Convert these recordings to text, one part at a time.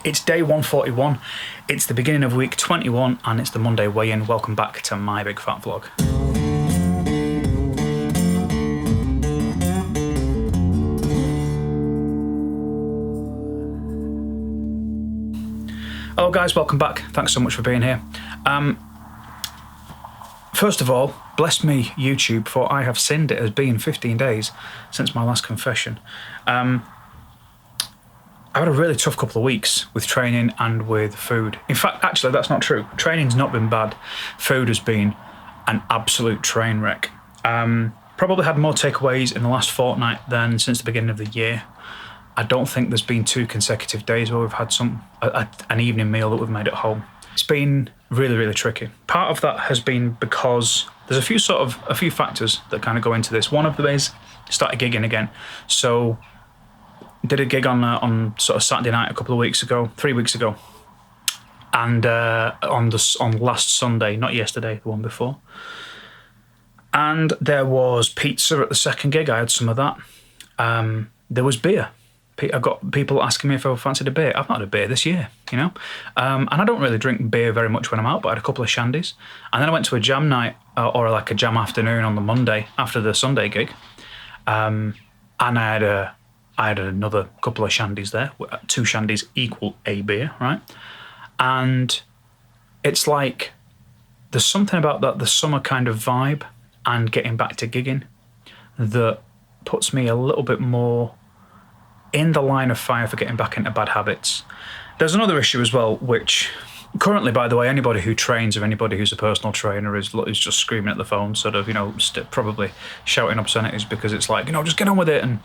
It's day 141. It's the beginning of week 21 and it's the Monday weigh-in. Welcome back to my big fat vlog. Hello guys, welcome back. Thanks so much for being here. First of all, bless me YouTube, for I have sinned. It has been 15 days since my last confession. I've had a really tough couple of weeks with training and with food. In fact, actually, that's not true. Training's not been bad. Food has been an absolute train wreck. Probably had more takeaways in the last fortnight than since the beginning of the year. I don't think there's been 2 consecutive days where we've had an evening meal that we've made at home. It's been really, really tricky. Part of that has been because there's a few factors that kind of go into this. One of them is started gigging again. So did a gig on sort of Saturday night a couple of weeks ago, 3 weeks ago, and on last Sunday, not yesterday, the one before. And there was pizza at the second gig. I had some of that. There was beer. I got people asking me if I fancied a beer. I've not had a beer this year, you know. And I don't really drink beer very much when I'm out, but I had a couple of shandies. And then I went to a jam night, or like a jam afternoon on the Monday after the Sunday gig. And I had another couple of shandies there. 2 shandies equal a beer, right? And it's like there's something about that, the summer kind of vibe and getting back to gigging that puts me a little bit more in the line of fire for getting back into bad habits. There's another issue as well, which currently, by the way, anybody who trains or anybody who's a personal trainer is just screaming at the phone, sort of, you know, probably shouting obscenities because it's like, you know, just get on with it and,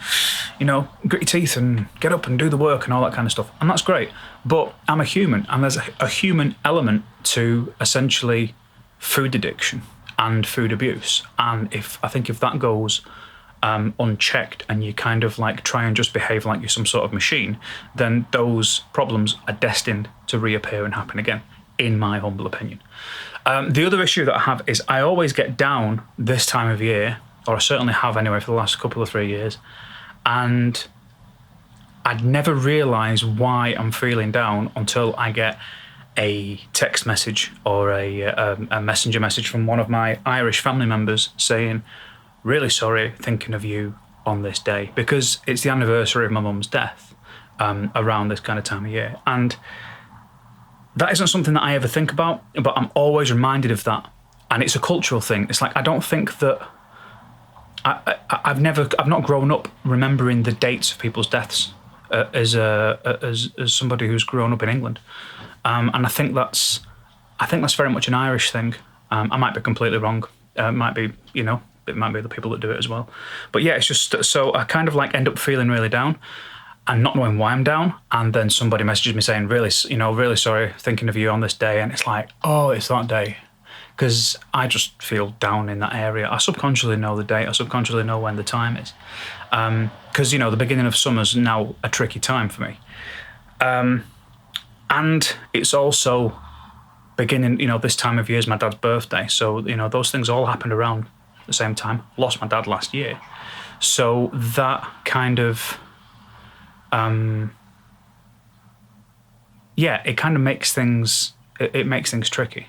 you know, grit your teeth and get up and do the work and all that kind of stuff. And that's great. But I'm a human, and there's a human element to essentially food addiction and food abuse. And I think if that goes unchecked and you kind of like try and just behave like you're some sort of machine, then those problems are destined to reappear and happen again, in my humble opinion. The other issue that I have is I always get down this time of year, or I certainly have anyway for the last couple of 3 years, and I'd never realise why I'm feeling down until I get a text message or a messenger message from one of my Irish family members saying, "Really sorry, thinking of you on this day," because it's the anniversary of my mum's death around this kind of time of year. And that isn't something that I ever think about, but I'm always reminded of that. And it's a cultural thing. It's like, I don't think that I've not grown up remembering the dates of people's deaths as somebody who's grown up in England. And I think that's very much an Irish thing. I might be completely wrong. It might be, you know, it might be the people that do it as well. But yeah, it's just, so I kind of like end up feeling really down and not knowing why I'm down. And then somebody messages me saying, really sorry, thinking of you on this day. And it's like, oh, it's that day. Because I just feel down in that area. I subconsciously know the date. I subconsciously know when the time is. Because, you know, the beginning of summer's now a tricky time for me. And it's also beginning, you know, this time of year is my dad's birthday. So, you know, those things all happened around the same time. Lost my dad last year, so that kind of it kind of makes things tricky,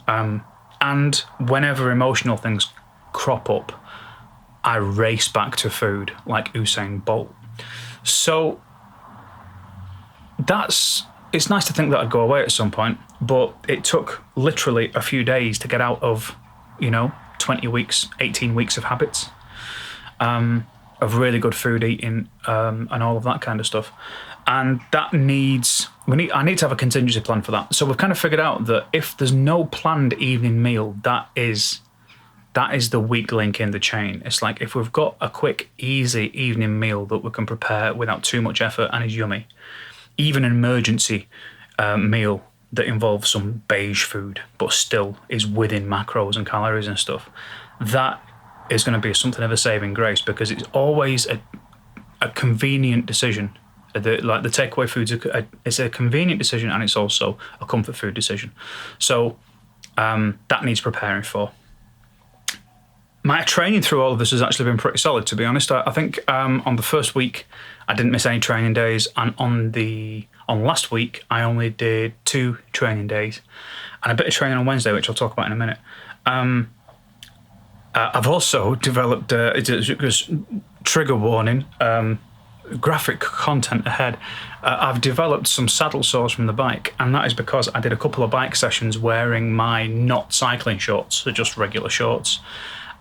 and whenever emotional things crop up, I race back to food like Usain Bolt. So it's nice to think that I'd go away at some point, but it took literally a few days to get out of, you know, 20 weeks, 18 weeks of habits, of really good food eating, and all of that kind of stuff. And I need to have a contingency plan for that. So we've kind of figured out that if there's no planned evening meal, that is the weak link in the chain. It's like, if we've got a quick, easy evening meal that we can prepare without too much effort and is yummy, even an emergency meal that involves some beige food but still is within macros and calories and stuff, that is going to be something of a saving grace, because it's always a convenient decision. The takeaway foods, it's a convenient decision, and it's also a comfort food decision. So that needs preparing for. My training through all of this has actually been pretty solid, to be honest. I think on the first week I didn't miss any training days, and on On last week, I only did 2 training days and a bit of training on Wednesday, which I'll talk about in a minute. I've also developed, trigger warning, graphic content ahead. I've developed some saddle sores from the bike, and that is because I did a couple of bike sessions wearing my not cycling shorts, so just regular shorts,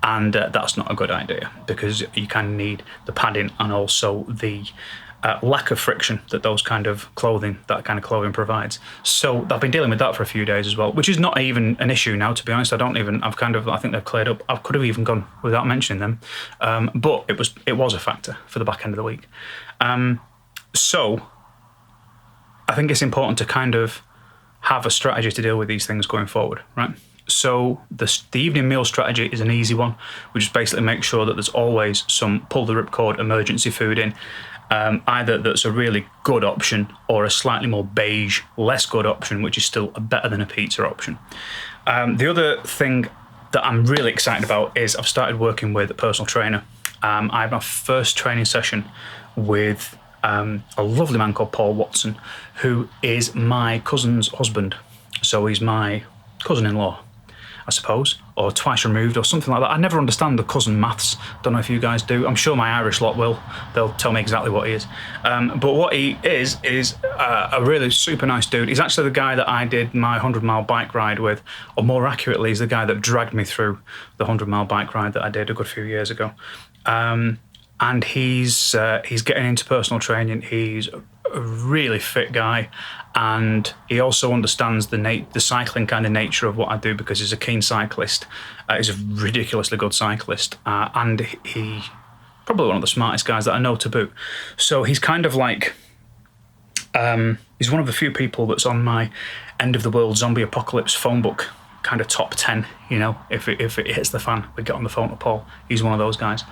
and that's not a good idea because you kind of need the padding and also the lack of friction that that kind of clothing provides. So I've been dealing with that for a few days as well, which is not even an issue now, to be honest. I think they've cleared up. I could have even gone without mentioning them, but it was a factor for the back end of the week. So I think it's important to kind of have a strategy to deal with these things going forward, right? So the evening meal strategy is an easy one. We just basically make sure that there's always some pull the ripcord emergency food in, either that's a really good option or a slightly more beige, less good option, which is still better than a pizza option. The other thing that I'm really excited about is I've started working with a personal trainer. I had my first training session with a lovely man called Paul Watson, who is my cousin's husband. So he's my cousin-in-law, I suppose, or twice removed or something like that. I never understand the cousin maths. Don't know if you guys do. I'm sure my Irish lot will. They'll tell me exactly what he is. But what he is a really super nice dude. He's actually the guy that I did my 100-mile bike ride with, or more accurately, he's the guy that dragged me through the 100-mile bike ride that I did a good few years ago. And he's getting into personal training. He's a really fit guy, and he also understands the cycling kind of nature of what I do because he's a keen cyclist. He's a ridiculously good cyclist, and he probably one of the smartest guys that I know to boot. So he's kind of like he's one of the few people that's on my end of the world zombie apocalypse phone book kind of top 10. You know, if it hits the fan, we get on the phone to Paul. He's one of those guys.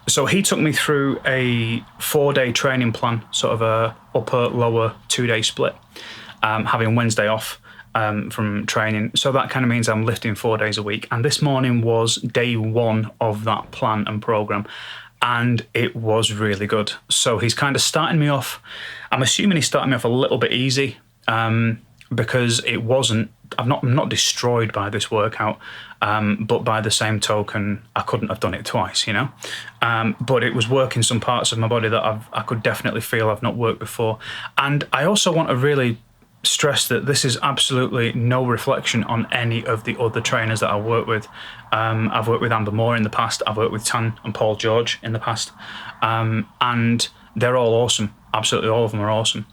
So he took me through a 4-day training plan, sort of a upper, lower 2-day split, having Wednesday off from training. So that kind of means I'm lifting 4 days a week. And this morning was day 1 of that plan and program, and it was really good. So he's kind of starting me off. I'm assuming he's starting me off a little bit easy because it wasn't. I'm not destroyed by this workout, but by the same token, I couldn't have done it twice, you know. But it was working some parts of my body that I could definitely feel I've not worked before. And I also want to really stress that this is absolutely no reflection on any of the other trainers that I work with. I've worked with Amber Moore in the past. I've worked with Tan and Paul George in the past, and they're all awesome. Absolutely all of them are awesome.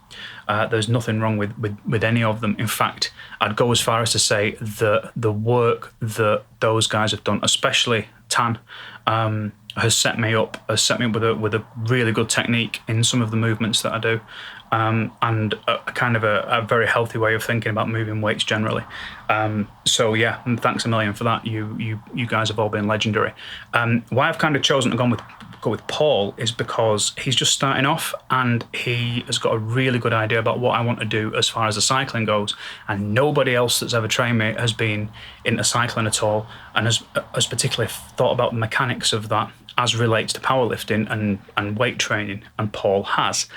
There's nothing wrong with any of them. In fact, I'd go as far as to say that the work that those guys have done, especially Tan, has set me up with a really good technique in some of the movements that I do, and a kind of a very healthy way of thinking about moving weights generally. So yeah, and thanks a million for that. You guys have all been legendary. Why I've kind of chosen to go with Paul is because he's just starting off and he has got a really good idea about what I want to do as far as the cycling goes, and nobody else that's ever trained me has been into cycling at all and has particularly thought about the mechanics of that as relates to powerlifting and weight training, and Paul has.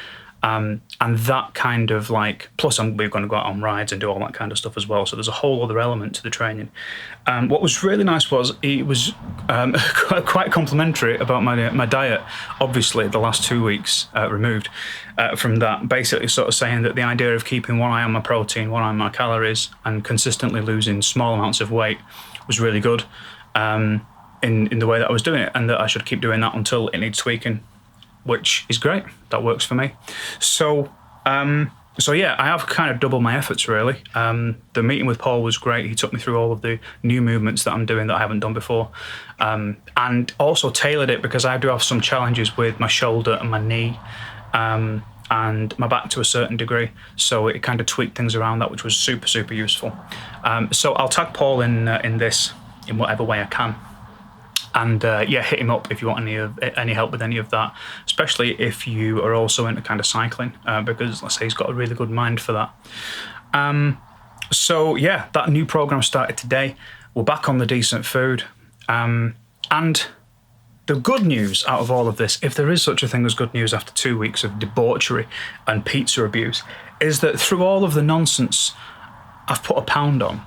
And that kind of like, plus we're going to go out on rides and do all that kind of stuff as well. So there's a whole other element to the training. What was really nice was he was quite complimentary about my diet. Obviously, the last 2 weeks removed from that, basically sort of saying that the idea of keeping one eye on my protein, one eye on my calories, and consistently losing small amounts of weight was really good in the way that I was doing it, and that I should keep doing that until it needs tweaking, which is great. That works for me. So yeah, I have kind of doubled my efforts really. The meeting with Paul was great. He took me through all of the new movements that I'm doing that I haven't done before, and also tailored it because I do have some challenges with my shoulder and my knee, and my back to a certain degree. So it kind of tweaked things around that, which was super, super useful. So I'll tag Paul in this in whatever way I can. And yeah, hit him up if you want any help with any of that, especially if you are also into kind of cycling, because let's say he's got a really good mind for that. So yeah, that new program started today. We're back on the decent food, and the good news out of all of this, if there is such a thing as good news after 2 weeks of debauchery and pizza abuse, is that through all of the nonsense, I've put £1 on.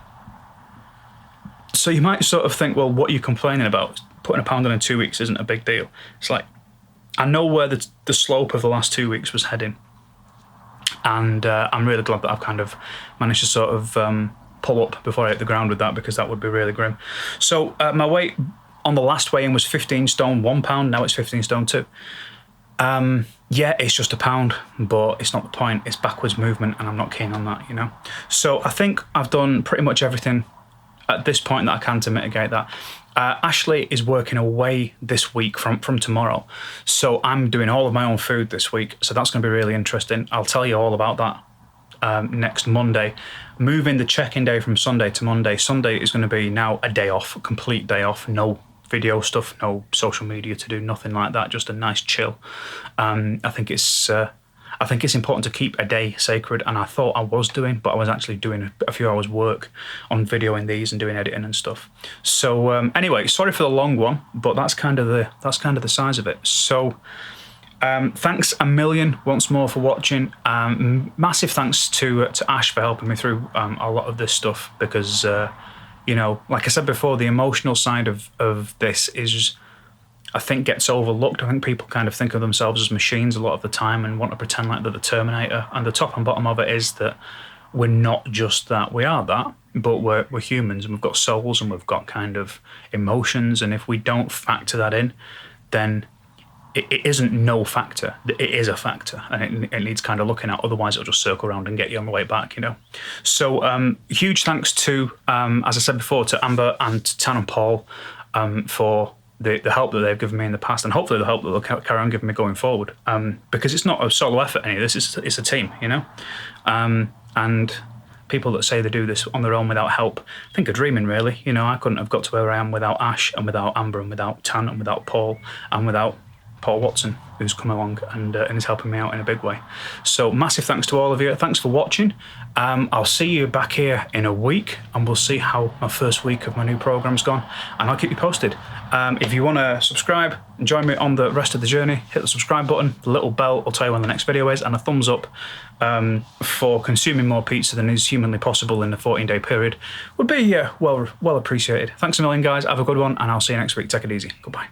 So you might sort of think, well, what are you complaining about? Putting £1 on in 2 weeks isn't a big deal. It's like, I know where the slope of the last 2 weeks was heading. And I'm really glad that I've kind of managed to sort of pull up before I hit the ground with that, because that would be really grim. So my weight on the last weigh-in was 15 stone £1. Now it's 15 stone 2. Yeah, it's just £1, but it's not the point. It's backwards movement, and I'm not keen on that, you know. So I think I've done pretty much everything at this point that I can to mitigate that. Ashley is working away this week from tomorrow, so I'm doing all of my own food this week, so that's going to be really interesting. I'll tell you all about that next Monday. Moving the check-in day from Sunday to Monday. Sunday is going to be now a day off, a complete day off, no video stuff, no social media to do, nothing like that, just a nice chill. I think it's important to keep a day sacred, and I thought I was doing, but I was actually doing a few hours work on videoing these and doing editing and stuff. So anyway, sorry for the long one, but that's kind of the size of it. So thanks a million once more for watching. Massive thanks to Ash for helping me through a lot of this stuff, because you know, like I said before, the emotional side of this is, I think, gets overlooked. I think people kind of think of themselves as machines a lot of the time and want to pretend like they're the Terminator. And the top and bottom of it is that we're not just that. We are that, but we're humans, and we've got souls, and we've got kind of emotions. And if we don't factor that in, then it isn't no factor. It is a factor, and it needs kind of looking at. Otherwise, it'll just circle around and get you on the way back, you know. So huge thanks to, as I said before, to Amber and to Tan and Paul for the help that they've given me in the past, and hopefully the help that they'll carry on giving me going forward, because it's not a solo effort, any of this. It's a team, you know. And people that say they do this on their own without help, I think are dreaming, really. You know, I couldn't have got to where I am without Ash, and without Amber, and without Tan, and without Paul, and without Paul Watson, who's come along and is helping me out in a big way. So massive thanks to all of you. Thanks for watching. I'll see you back here in a week, and we'll see how my first week of my new program's gone, and I'll keep you posted. If you want to subscribe and join me on the rest of the journey, hit the subscribe button. The little bell will tell you when the next video is, and a thumbs up for consuming more pizza than is humanly possible in the 14-day period would be well appreciated. Thanks a million, guys. Have a good one, and I'll see you next week. Take it easy. Goodbye.